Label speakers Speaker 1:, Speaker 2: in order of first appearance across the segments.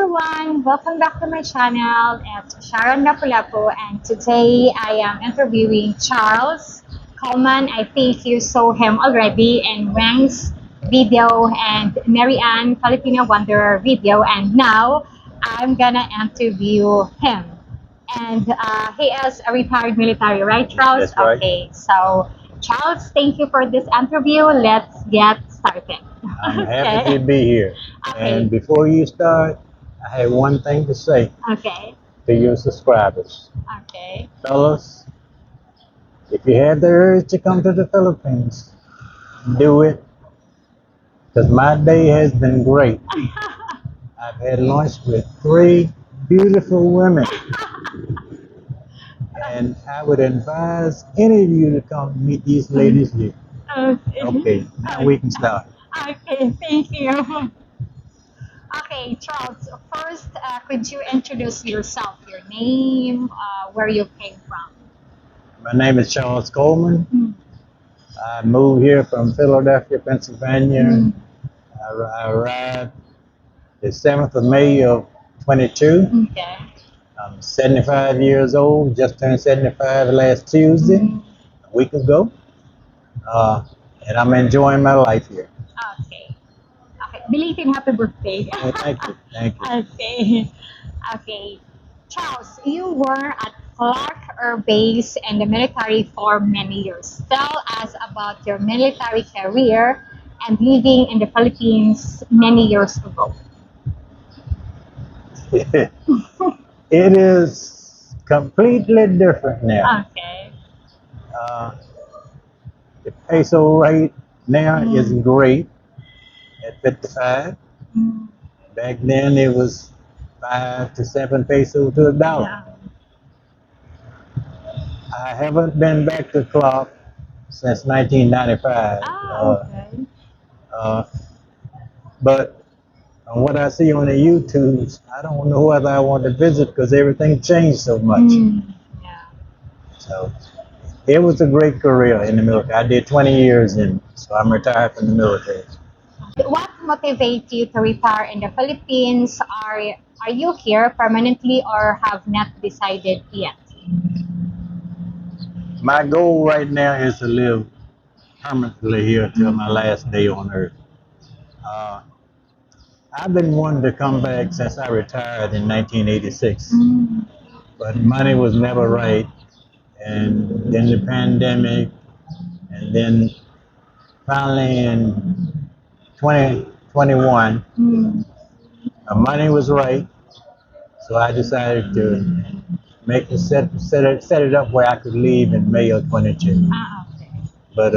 Speaker 1: everyone, welcome back to my channel. It's Sharon Lapu-Lapu, and today I am interviewing Charles Coleman. I think you saw him already in Wang's video and Mary Ann Filipino Wanderer video, and now I'm gonna interview him. And he is a retired military, right, Charles?
Speaker 2: That's right.
Speaker 1: Okay, so Charles, thank you for this interview. Let's get started.
Speaker 2: I'm happy to be here.
Speaker 1: Okay.
Speaker 2: And before you start, I have one thing to say
Speaker 1: Okay.
Speaker 2: to your subscribers.
Speaker 1: Okay.
Speaker 2: Fellas, if you have the urge to come to the Philippines, do it. Because my day has been great. I've had lunch with 3 beautiful women. And I would advise any of you to come meet these ladies here.
Speaker 1: Okay.
Speaker 2: Okay, now we can start.
Speaker 1: Okay, thank you. Okay, Charles, first, could you introduce yourself, your name, where you came from?
Speaker 2: My name is Charles Coleman.
Speaker 1: Mm.
Speaker 2: I moved here from Philadelphia, Pennsylvania.
Speaker 1: Mm.
Speaker 2: I arrived the 7th of May of 22.
Speaker 1: Okay.
Speaker 2: I'm 75 years old, just turned 75 last Tuesday,
Speaker 1: Mm.
Speaker 2: a week ago. And I'm enjoying my life here.
Speaker 1: Okay. Okay. Belated happy birthday.
Speaker 2: Oh, thank you, thank you.
Speaker 1: Okay. Okay. Charles, you were at Clark Air Base in the military for many years. Tell us about your military career and living in the Philippines many years ago.
Speaker 2: It is completely different now.
Speaker 1: Okay.
Speaker 2: Uh, the peso rate now is great at 55.
Speaker 1: Mm.
Speaker 2: Back then it was 5 to 7 pesos to a dollar.
Speaker 1: Yeah.
Speaker 2: I haven't been back to Clark since 1995.
Speaker 1: Okay.
Speaker 2: But on what I see on the YouTubes, I don't know whether I want to visit because everything changed so much.
Speaker 1: Mm. Yeah.
Speaker 2: So it was a great career in the military. I did 20 years in, so I'm retired from the military.
Speaker 1: What motivates you to retire in the Philippines? Are you here permanently or have not decided yet?
Speaker 2: My goal right now is to live permanently here till my last day on earth. Uh, I've been wanting to come back since I retired in 1986,
Speaker 1: Mm.
Speaker 2: but money was never right. And then the pandemic, and then finally in 2021,
Speaker 1: Mm.
Speaker 2: the money was right. So I decided to make it set it up where I could leave in May of 22.
Speaker 1: Okay.
Speaker 2: But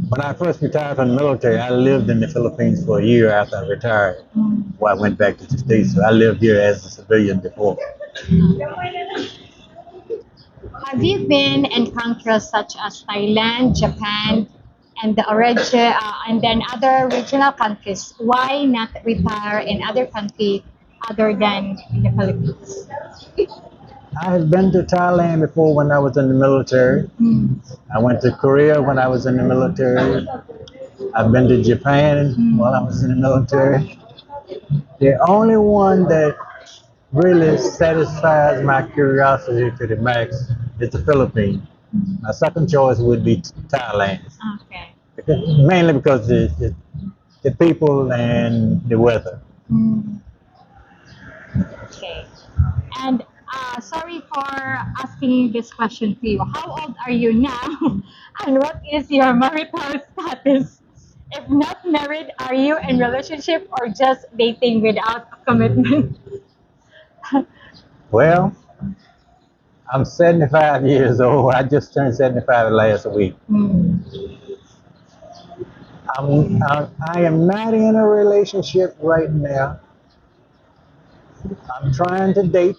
Speaker 2: when I first retired from the military, I lived in the Philippines for a year after I retired.
Speaker 1: Mm.
Speaker 2: Before I went back to the States. So I lived here as a civilian before.
Speaker 1: Have you been in countries such as Thailand, Japan, and and then other regional countries? Why not retire in other countries other than in the Philippines?
Speaker 2: I had been to Thailand before when I was in the military.
Speaker 1: Mm.
Speaker 2: I went to Korea when I was in the military. I've been to Japan while I was in the military. The only one that really satisfies my curiosity to the max is the Philippines. My second choice would be Thailand,
Speaker 1: Okay.
Speaker 2: mainly because the people and the weather.
Speaker 1: Mm. Okay. And sorry for asking you this question to you. How old are you now? And what is your marital status? If not married, are you in relationship or just dating without commitment?
Speaker 2: Well, I'm 75 years old. I just turned 75 last week.
Speaker 1: Mm.
Speaker 2: I am not in a relationship right now. I'm trying to date.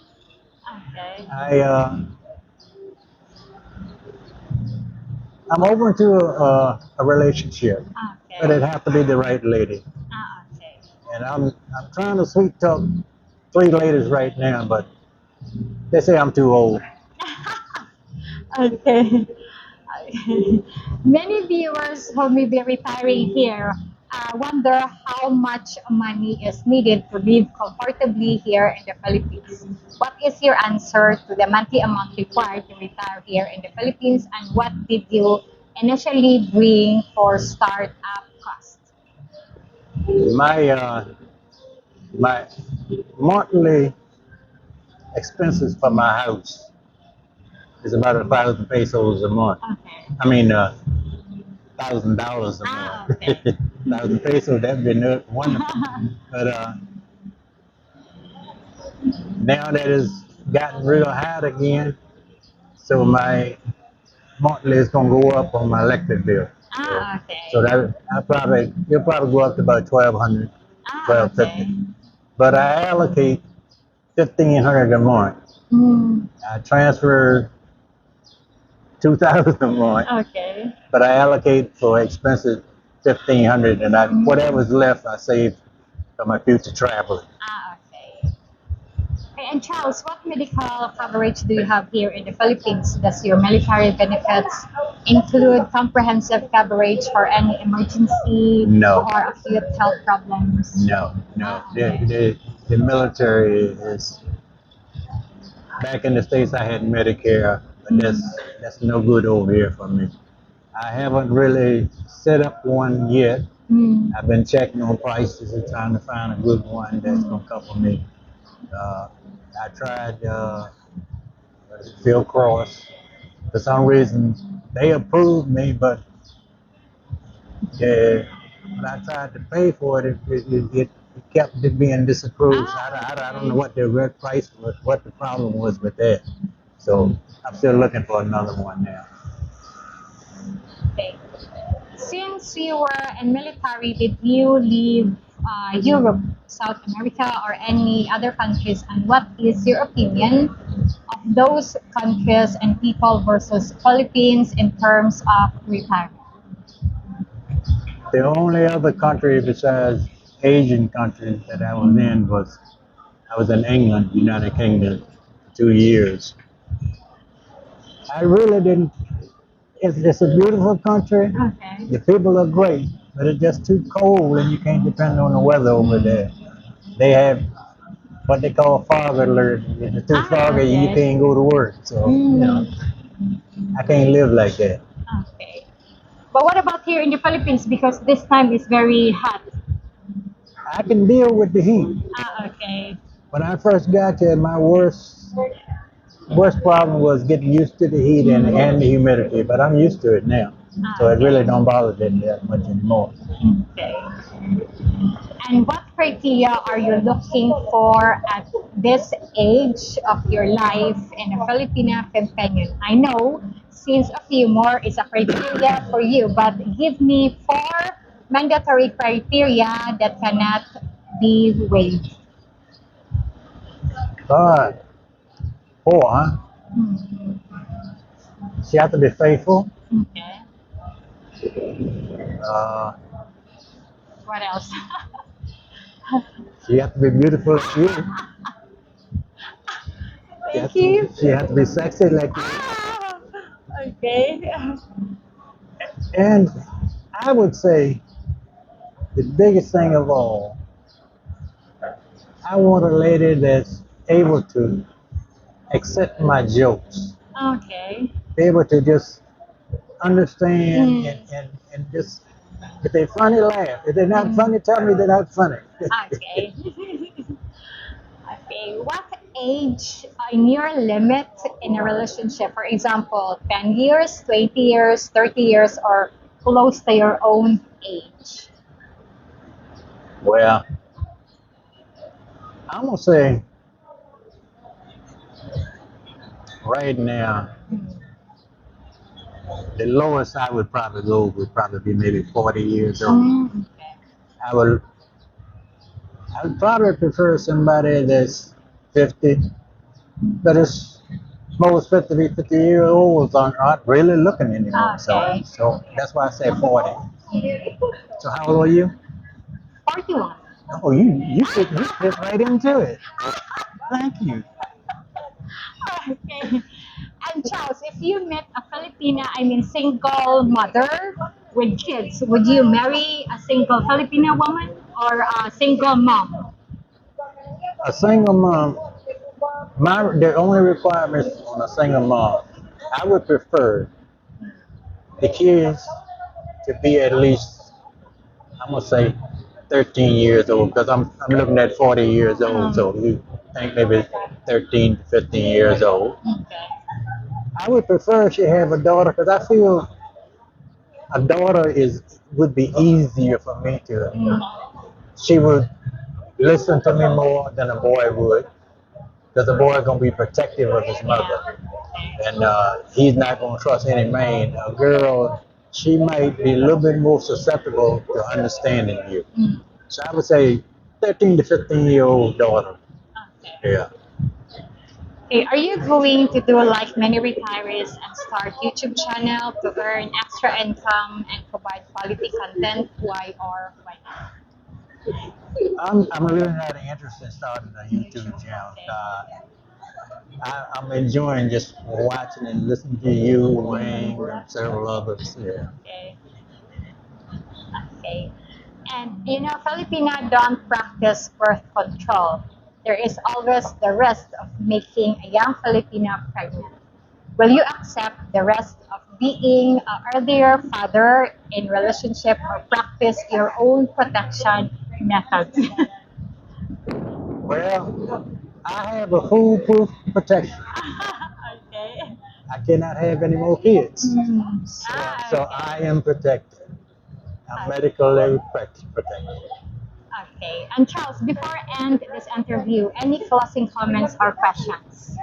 Speaker 1: Okay.
Speaker 2: I'm open to a relationship, but
Speaker 1: Okay.
Speaker 2: it has to be the right lady.
Speaker 1: Okay.
Speaker 2: And I'm trying to sweet talk 3 ladies right now, but they say I'm too old.
Speaker 1: Okay. Many viewers who may be retiring here wonder how much money is needed to live comfortably here in the Philippines. What is your answer to the monthly amount required to retire here in the Philippines, and what did you initially bring for startup cost?
Speaker 2: My my monthly expenses for my house is about 1,000 pesos a month.
Speaker 1: Okay.
Speaker 2: I mean, $1,000 a
Speaker 1: Ah,
Speaker 2: month.
Speaker 1: okay.
Speaker 2: 1,000 pesos, that'd be wonderful. But now that it's gotten real hot again, so my monthly is gonna go up on my electric bill. So,
Speaker 1: Ah,
Speaker 2: so
Speaker 1: okay.
Speaker 2: that it'll probably go up to about 1,200,
Speaker 1: Ah,
Speaker 2: 1,250.
Speaker 1: okay.
Speaker 2: But I allocate 1,500 a month.
Speaker 1: Mm,
Speaker 2: I transfer 2,000 a month,
Speaker 1: okay.
Speaker 2: but I allocate for expenses 1,500, and whatever's left I save for my future traveling.
Speaker 1: Ah, okay. Okay, and Charles, what medical coverage do you have here in the Philippines? Does your military benefits include comprehensive coverage for any emergency
Speaker 2: No,
Speaker 1: or acute health problems?
Speaker 2: no.
Speaker 1: Ah, okay.
Speaker 2: The military is back in the States. I had Medicare, but
Speaker 1: Mm,
Speaker 2: that's no good over here for me. I haven't really set up one yet.
Speaker 1: mm,
Speaker 2: I've been checking on prices and trying to find a good one that's
Speaker 1: mm.
Speaker 2: gonna cover me. I tried Phil Cross. For some reason, they approved me, but when I tried to pay for it kept it being disapproved. So
Speaker 1: Ah,
Speaker 2: I don't know
Speaker 1: okay.
Speaker 2: what the red price was, what the problem was with that. So I'm still looking for another one now.
Speaker 1: Okay. Since you were in military, did you leave Europe, South America, or any other countries? And what is your opinion of those countries and people versus Philippines in terms of retirement?
Speaker 2: The only other country besides Asian countries that I was in was I was in England, United Kingdom, for 2 years. I really didn't. It's a beautiful country.
Speaker 1: Okay.
Speaker 2: The people are great, but it's just too cold, and you can't depend on the weather over there. They have what they call fog alert. If it's too
Speaker 1: Ah,
Speaker 2: foggy, you
Speaker 1: okay.
Speaker 2: can't go to work. So
Speaker 1: Mm,
Speaker 2: I can't live like that.
Speaker 1: okay. But what about here in the Philippines? Because this time is very hot.
Speaker 2: I can deal with the heat.
Speaker 1: Ah, okay.
Speaker 2: When I first got here, my worst problem was getting used to the heat and the humidity, but I'm used to it now.
Speaker 1: Ah,
Speaker 2: So it really
Speaker 1: okay.
Speaker 2: don't bother me that much anymore.
Speaker 1: Okay. And what criteria are you looking for at this age of your life in a Filipina companion? I know since a few more is a criteria for you, but give me four mandatory criteria that cannot be waived.
Speaker 2: But four, huh?
Speaker 1: Hmm.
Speaker 2: She has to be faithful.
Speaker 1: Okay.
Speaker 2: Uh,
Speaker 1: What else?
Speaker 2: she has to be beautiful like you.
Speaker 1: Thank you.
Speaker 2: She has to be sexy like you.
Speaker 1: Ah, okay.
Speaker 2: And I would say the biggest thing of all, I want a lady that's able to accept my jokes,
Speaker 1: Okay.
Speaker 2: be able to just understand
Speaker 1: Mm.
Speaker 2: and just, if they're funny, laugh. If they're not
Speaker 1: Mm.
Speaker 2: funny, tell me they're not funny.
Speaker 1: Okay. Okay. What age in your limit in a relationship? For example, 10 years, 20 years, 30 years, or close to your own age?
Speaker 2: Well, I'm going to say right now,
Speaker 1: Mm.
Speaker 2: the lowest I would probably go would probably be maybe 40 years old.
Speaker 1: Mm, okay.
Speaker 2: I would I would probably prefer somebody that's 50, but it's most 50-year olds aren't really looking anymore.
Speaker 1: Okay.
Speaker 2: So that's why I say 40. So how old are you?
Speaker 1: 41.
Speaker 2: Oh, you fit right into it. Thank you.
Speaker 1: Okay. And Charles, if you met a Filipina, I mean single mother, with kids, would you marry a single Filipino woman or a single mom?
Speaker 2: A single mom, the only requirements on a single mom, I would prefer the kids to be at least, I'm gonna say 13 years old because I'm looking at 40 years old, so you think maybe 13 to 15 years old.
Speaker 1: Okay.
Speaker 2: I would prefer she have a daughter because I feel a daughter is would be easier for me to. She would listen to me more than a boy would because the boy gonna be protective of his mother, and he's not gonna trust any man. A girl, she might be a little bit more susceptible to understanding you. So I would say 13 to 15-year-old daughter.
Speaker 1: Okay.
Speaker 2: Yeah.
Speaker 1: Okay, are you going to do like many retirees and start YouTube channel to earn extra income and provide quality content? Why or why not?
Speaker 2: I'm really not interested in starting a YouTube channel. I'm enjoying just watching and listening to you, Wayne, and several others. Yeah.
Speaker 1: Okay. Okay. And Filipino don't practice birth control. There is always the risk of making a young Filipino pregnant. Will you accept the risk of being an earlier father in relationship or practice your own protection methods?
Speaker 2: Well, I have a foolproof protection.
Speaker 1: Okay.
Speaker 2: I cannot have any more kids. So
Speaker 1: Okay.
Speaker 2: I am protected. I'm medically protected.
Speaker 1: Okay. And Charles, before I end this interview, any closing comments or questions?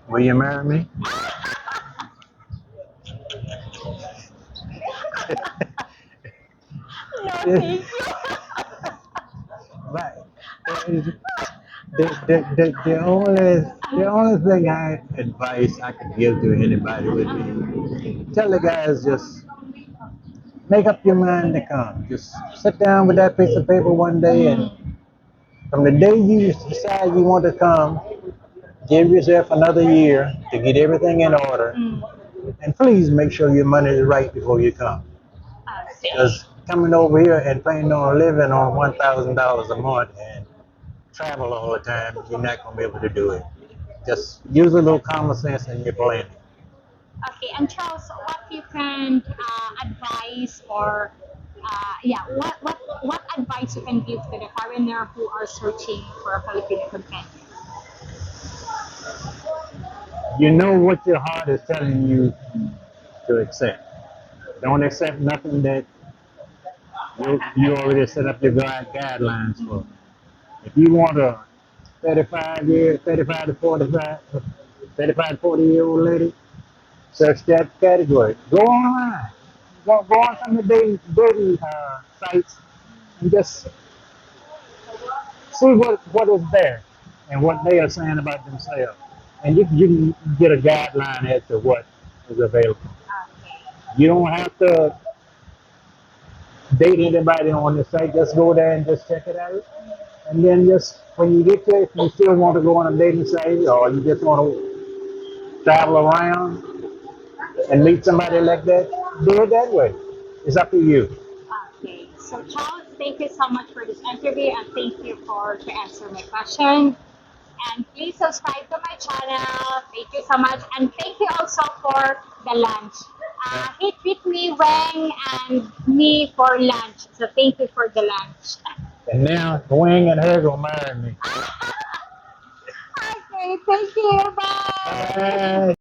Speaker 2: Will you marry me?
Speaker 1: No, thank you.
Speaker 2: But the only thing I advice I could give to anybody would be tell the guys just make up your mind to come. Just sit down with that piece of paper one day, and from the day you decide you want to come, give yourself another year to get everything in order, and please make sure your money is right before you come.
Speaker 1: Okay.
Speaker 2: Because coming over here and planning on living on $1,000 a month and travel all the time, you're not going to be able to do it. Just use a little common sense in your planning.
Speaker 1: Okay, and Charles, what you can advise or what advice you can give to the foreigner who are searching for a Filipino companion?
Speaker 2: You know what your heart is telling you to accept. Don't accept nothing that you already set up your guidelines for. If you want a 35 to 45, 35 to 40-year-old lady, search that category. Go online. Go on some of the dating sites and just see what is there and what they are saying about themselves. And you can get a guideline as to what is available. You don't have to date anybody on the site. Just go there and just check it out. And then just when you get there, if you still want to go on a dating site or you just want to travel around and meet somebody like that, do it that way. It's up to you.
Speaker 1: Okay, so Charles, thank you so much for this interview and thank you for to answer my question. And please subscribe to my channel. Thank you so much. And thank you also for the lunch. He treat me Wang and me for lunch. So thank you for the lunch.
Speaker 2: And now Wing and her gonna marry me.
Speaker 1: Okay, thank you. Bye.
Speaker 2: Bye.